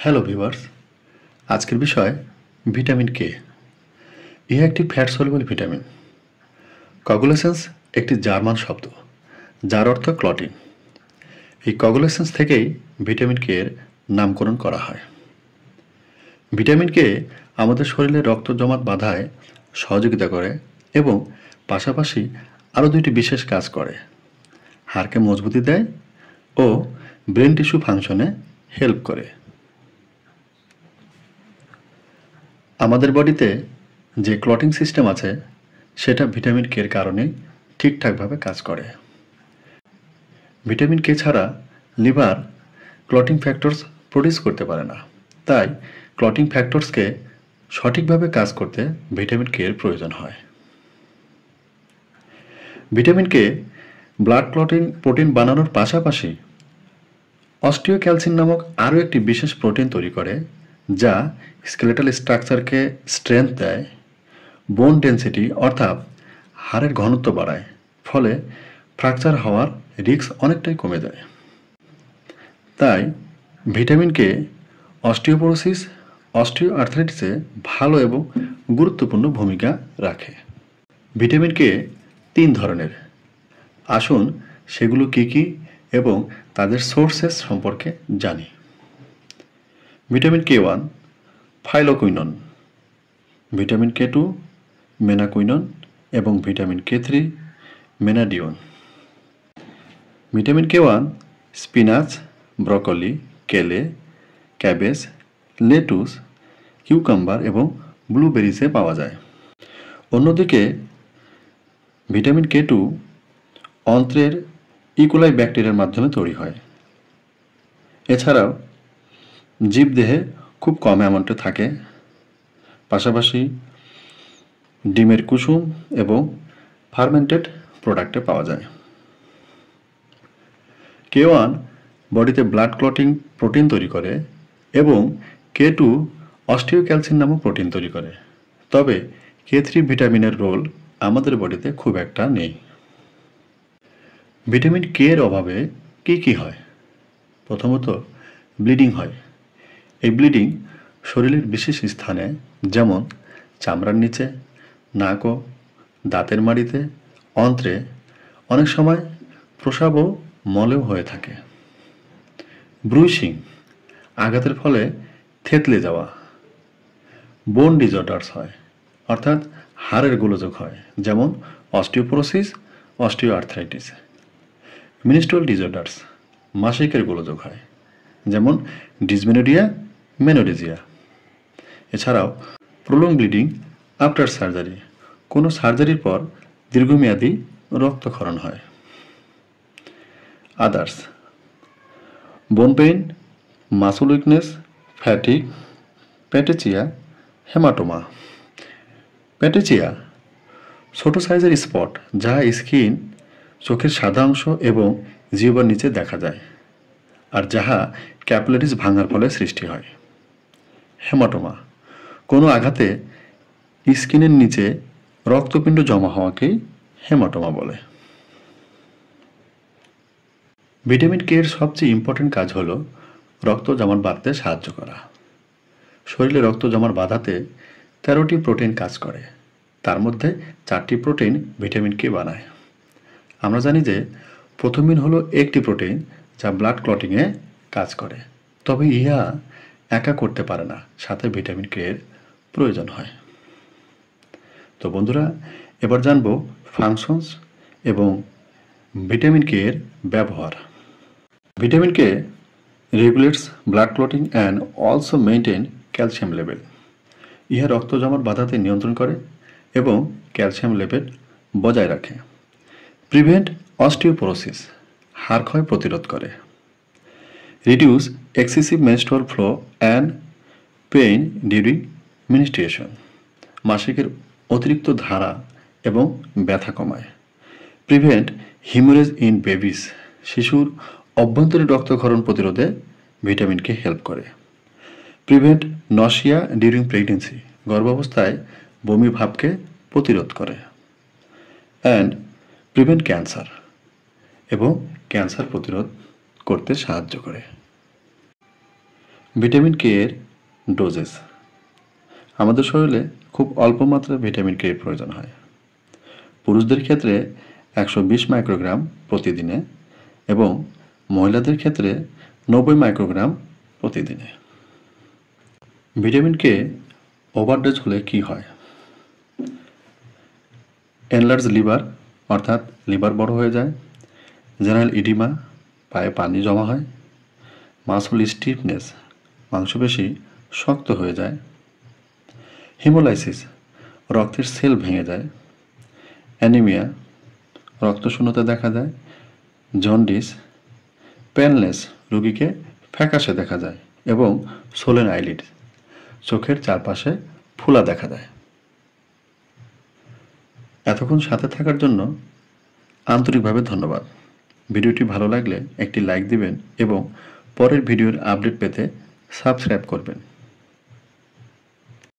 Hello viewers, আজকের বিষয় vitamin K. ইহা একটি ফ্যাট সলুবল ভিটামিন। কগুলেসেন্স একটি জার্মান শব্দ যার অর্থ ক্লটিং। এই কগুলেসেন্স থেকেই ভিটামিন কে এর নামকরণ করা হয়। ভিটামিন কে আমাদের শরীরে রক্ত জমাট বাঁধায় সহযোগিতা করে এবং পাশাপাশি আরও দুইটি বিশেষ কাজ করে। হাড়কে মজবুতি দেয় ও ব্রেন টিস্যু ফাংশনে হেল্প করে। আমাদের বডিতে যে ক্লটিং সিস্টেম আছে সেটা ভিটামিন কে এর কারণেই ঠিকঠাকভাবে কাজ করে। ভিটামিন কে ছাড়া লিভার ক্লটিং ফ্যাক্টরস প্রডিউস করতে পারে না, তাই ক্লটিং ফ্যাক্টরসকে সঠিকভাবে কাজ করতে ভিটামিন কে এর প্রয়োজন হয়। Vitamin K blood clotting protein বানানোর পাশাপাশি অস্টিওক্যালসিন নামক আরও একটি বিশেষ প্রোটিন তৈরি করে যা স্কেলেটাল স্ট্রাকচারকে স্ট্রেংথ দেয়, বোন ডেন্সিটি অর্থাৎ হাড়ের ঘনত্ব বাড়ায়, ফলে ফ্র্যাকচার হওয়ার রিস্ক অনেকটাই কমে যায়। তাই ভিটামিন কে অস্টিওপোরোসিস, অস্টিও আর্থ্রাইটিসে ভালো এবং গুরুত্বপূর্ণ ভূমিকা রাখে। ভিটামিন কে 3 ধরনের। আসুন সেগুলো কী কী এবং তাদের সোর্সেস সম্পর্কে জানি। ভিটামিন কে1 ফাইলোকুইনন, ভিটামিন কে2 মেনাকুইনন এবং ভিটামিন কে3 মেনাডিওন। ভিটামিন কে1 স্পিনাচ, ব্রকলি, কেলে, ক্যাবেজ, লেটুস, কিউকাম্বার এবং ব্লুবেরিজে পাওয়া যায়। অন্যদিকে ভিটামিন কে2 অন্ত্রের ইকোলাই ব্যাকটেরিয়ার মাধ্যমে তৈরি হয়। এছাড়াও জীবদেহে খুব কম অ্যামাউন্টে থাকে, পাশাপাশি ডিমের কুসুম এবং ফার্মেন্টেড প্রোডাক্টে পাওয়া যায়। কে1 বডিতে ব্লাড ক্লটিং প্রোটিন তৈরি করে এবং কে2 অস্টিওক্যালসিন নামক প্রোটিন তৈরি করে। তবে কে3 ভিটামিনের রোল আমাদের বডিতে খুব একটা নেই। ভিটামিন কে এর অভাবে কী কী হয়? প্রথমত ব্লিডিং হয়। এই ব্লিডিং শরীরের বিশেষ স্থানে যেমন চামড়ার নিচে, নাক ও দাঁতের মাড়িতে, অন্ত্রে, অনেক সময় প্রস্রাব ও মলেও হয়ে থাকে। ব্রুইসিং আঘাতের ফলে থেতলে যাওয়া। বোন ডিসঅর্ডারস হয়, অর্থাৎ হাড়ের গোলযোগ হয়, যেমন osteoporosis, osteoarthritis. Menstrual disorders মাসিকের গোলযোগ হয়, যেমন ডিসমেনোরিয়া, মেনোরেজিয়া। এছাড়াও প্রলং ব্লিডিং আফটার সার্জারি, কোনো সার্জারির পর দীর্ঘমেয়াদী রক্তক্ষরণ হয়। Others bone pain, muscle weakness, fatigue, petechiae, haematoma. Petechiae ছোট সাইজের স্পট যা স্কিন, চোখের সাদা অংশ এবং জিহ্বার নিচে দেখা যায়, আর যাহা ক্যাপিলারিজ ভাঙার ফলে সৃষ্টি হয়। হেমাটোমা কোনো আঘাতে স্কিনের নিচে রক্তপিণ্ড জমা হওয়াকেই হেমাটোমা বলে। ভিটামিন কে এর সবচেয়ে ইম্পর্টেন্ট কাজ হলো রক্ত জমাট বাঁধতে সাহায্য করা। শরীরে রক্ত জমাট বাঁধাতে 13টি প্রোটিন কাজ করে, তার মধ্যে 4টি প্রোটিন ভিটামিন কে বানায়। আমরা জানি যে প্রথমিন হলো একটি প্রোটিন যা ব্লাড ক্লটিংয়ে কাজ করে, তবে ইহা একা করতে পারে না, সাথে ভিটামিন কে এর প্রয়োজন হয়। তো বন্ধুরা, এবার জানব ফাংশনস এবং ভিটামিন কে এর ব্যবহার। Vitamin K regulates blood clotting and also maintain calcium level. ইহা রক্ত জমাট বাঁধাতে নিয়ন্ত্রণ করে এবং ক্যালসিয়াম লেভেল বজায় রাখে। প্রিভেন্ট অস্টিওপোরোসিস, হাড় ক্ষয় প্রতিরোধ করে। Reduce excessive menstrual flow and pain during menstruation, মাসিকের অতিরিক্ত ধারা এবং ব্যথা কমায়। প্রিভেন্ট হিমোরেজ ইন বেবিস, শিশুর অভ্যন্তরীণ রক্তক্ষরণ প্রতিরোধে ভিটামিন কে হেল্প করে। প্রিভেন্ট নশিয়া ডিউরিং প্রেগনেন্সি, গর্ভাবস্থায় বমি ভাবকে প্রতিরোধ করে। অ্যান্ড প্রিভেন্ট ক্যান্সার, এবং ক্যান্সার প্রতিরোধ করতে সাহায্য করে। ভিটামিন কে এর ডোজেস। আমাদের শরীরে খুব অল্প মাত্রায় ভিটামিন কে এর প্রয়োজন হয়। পুরুষদের ক্ষেত্রে 120 মাইক্রোগ্রাম প্রতিদিনে এবং মহিলাদের ক্ষেত্রে 90 মাইক্রোগ্রাম প্রতিদিনে। ভিটামিন কে ওভারডোজ হলে কি হয়? এনলার্জ লিভার অর্থাৎ লিভার বড় হয়ে যায়, জেনারেল ইডিমা পায়ে পানি জমা হয়, মাসল স্টিফনেস মাংসপেশি শক্ত হয়ে যায়, হিমোলাইসিস রক্তের সেল ভেঙে যায়, অ্যানিমিয়া রক্তশূন্যতা দেখা যায়, জন্ডিস পেনলেস রোগীকে ফ্যাকাশে দেখা যায় এবং সোলেন আইলিড চোখের চারপাশে ফোলা দেখা যায়। এতক্ষণ সাথে থাকার জন্য আন্তরিকভাবে ধন্যবাদ। ভিডিওটি ভালো লাগলে একটি লাইক দিবেন এবং পরের ভিডিওর আপডেট পেতে সাবস্ক্রাইব করবেন।